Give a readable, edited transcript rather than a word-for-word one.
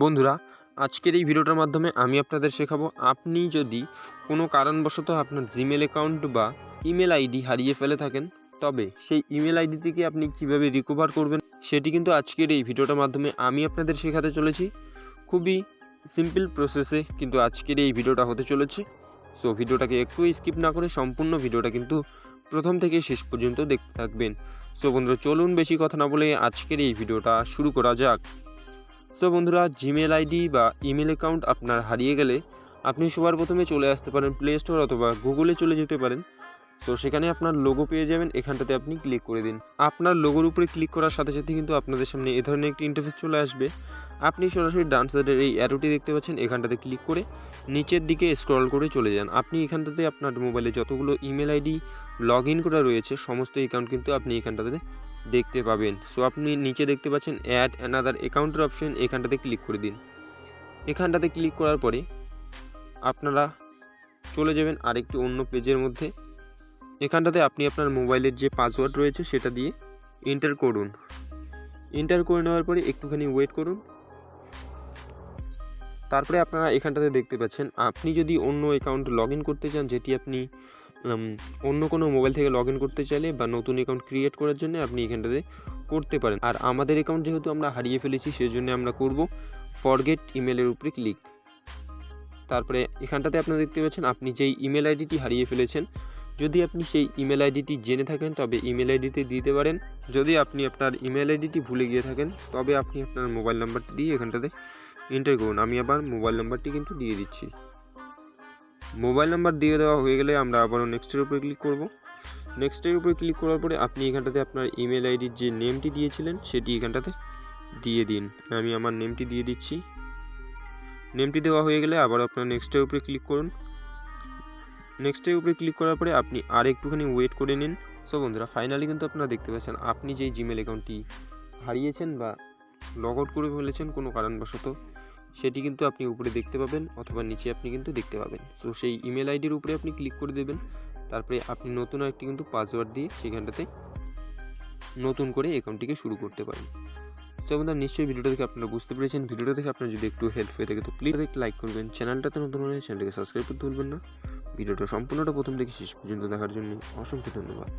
বন্ধুরা, আজকের এই ভিডিওটার মাধ্যমে আমি আপনাদের শেখাবো আপনি যদি কোনো কারণবশত আপনার জিমেল অ্যাকাউন্ট বা ইমেল আইডি হারিয়ে ফেলে থাকেন, তবে সেই ইমেল আইডি থেকে আপনি কিভাবে রিকভার করবেন সেটি কিন্তু আজকের এই ভিডিওটার মাধ্যমে আমি আপনাদের শেখাতে চলেছি। খুবই সিম্পল প্রসেসে কিন্তু আজকের এই ভিডিওটা হতে চলেছে। সো ভিডিওটাকে একটু স্কিপ না করে সম্পূর্ণ ভিডিওটা কিন্তু প্রথম থেকে শেষ পর্যন্ত দেখতে থাকবেন। সো বন্ধুরা, চলুন বেশি কথা না বলে আজকের এই ভিডিওটা শুরু করা যাক। তো বন্ধুরা, জিমেল আইডি বা ইমেল অ্যাকাউন্ট আপনার হারিয়ে গেলে আপনি সবার প্রথমে চলে আসতে পারেন প্লে স্টোর অথবা গুগলে চলে যেতে পারেন। তো সেখানে আপনার লোগো পেয়ে যাবেন, এখানটাতে আপনি ক্লিক করে দিন। আপনার লোগোর উপরে ক্লিক করার সাথে সাথে কিন্তু আপনাদের সামনে এ ধরনের একটি ইন্টারফেস চলে আসবে। আপনি সরাসরি ডান সাইডের এই অ্যারোটি দেখতে পাচ্ছেন, এখানটাতে ক্লিক করে নিচের দিকে স্ক্রল করে চলে যান। আপনি এখানটাতে আপনার মোবাইলে যতগুলো ইমেল আইডি লগ ইন করা রয়েছে সমস্ত অ্যাকাউন্ট কিন্তু আপনি এখানটাতে দেখতে পাবেন। সো আপনি নিচে দেখতে পাচ্ছেন অ্যাড অ্যানাদার অ্যাকাউন্টের অপশন, এখানটাতে ক্লিক করে দিন। এখানটাতে ক্লিক করার পরে আপনারা চলে যাবেন আরেকটি অন্য পেজের মধ্যে। এখানটাতে আপনি আপনার মোবাইলের যে পাসওয়ার্ড রয়েছে সেটা দিয়ে এন্টার করুন। এন্টার করে নেওয়ার পরে একটুখানি ওয়েট করুন। তারপরে আপনারা এখানটাতে দেখতে পাচ্ছেন আপনি যদি অন্য অ্যাকাউন্ট লগ ইন করতে চান, যেটি আপনি অন্য কোনো মোবাইল থেকে লগ ইন করতে চাইলে বা নতুন অ্যাকাউন্ট ক্রিয়েট করার জন্য আপনি এখানটাতে করতে পারেন। আর আমাদের অ্যাকাউন্ট যেহেতু আমরা হারিয়ে ফেলেছি সেই জন্য আমরা করব ফরগেট ইমেলের উপরে ক্লিক। তারপরে এখানটাতে আপনারা দেখতে পাচ্ছেন আপনি যেই ইমেল আইডিটি হারিয়ে ফেলেছেন, যদি আপনি সেই ইমেল আইডিটি জেনে থাকেন তবে ইমেল আইডিতে দিতে পারেন। যদি আপনি আপনার ইমেল আইডিটি ভুলে গিয়ে থাকেন তবে আপনি আপনার মোবাইল নাম্বারটি দিয়ে এখানটাতে এন্টার করুন। আমি আবার মোবাইল নাম্বারটি কিন্তু দিয়ে দিচ্ছি। মোবাইল নাম্বার দিয়ে দেওয়া হয়ে গেলে আমরা আবারও নেক্সটের উপরে ক্লিক করব। নেক্সটের উপরে ক্লিক করার পরে আপনি এখানটাতে আপনার ইমেল আইডির যে নেমটি দিয়েছিলেন সেটি এখানটাতে দিয়ে দিন। আমি আমার নেমটি দিয়ে দিচ্ছি। নেমটি দেওয়া হয়ে গেলে আবার আপনার নেক্সটের উপরে ক্লিক করুন। নেক্সটের উপরে ক্লিক করার পরে আপনি আর একটুখানি ওয়েট করে নিন। সো বন্ধুরা, ফাইনালি কিন্তু আপনারা দেখতে পাচ্ছেন আপনি যেই জিমেল অ্যাকাউন্টটি হারিয়েছেন বা লগ আউট করে ফেলেছেন কোনো কারণবশত, সেটি কিন্তু আপনি উপরে দেখতে পাবেন অথবা নিচে আপনি কিন্তু দেখতে পাবেন। তো সেই ইমেল আইডির উপরে আপনি ক্লিক করে দেবেন। তারপরে আপনি নতুন একটি কিন্তু পাসওয়ার্ড দিয়ে সেখানটাতে নতুন করে অ্যাকাউন্টটিকে শুরু করতে পারেন। তো বন্ধুরা, নিশ্চয়ই ভিডিওটা দেখে আপনারা বুঝতে পেরেছেন। ভিডিওটা দেখে আপনার যদি একটু হেল্প হয়ে থাকে তো প্লিজ একটা লাইক করবেন। চ্যানেলটাতে নতুন হলে চ্যানেলটাকে সাবস্ক্রাইব করতে ভুলবেন না। ভিডিওটা সম্পূর্ণটা প্রথম থেকে শেষ পর্যন্ত দেখার জন্য অসংখ্য ধন্যবাদ।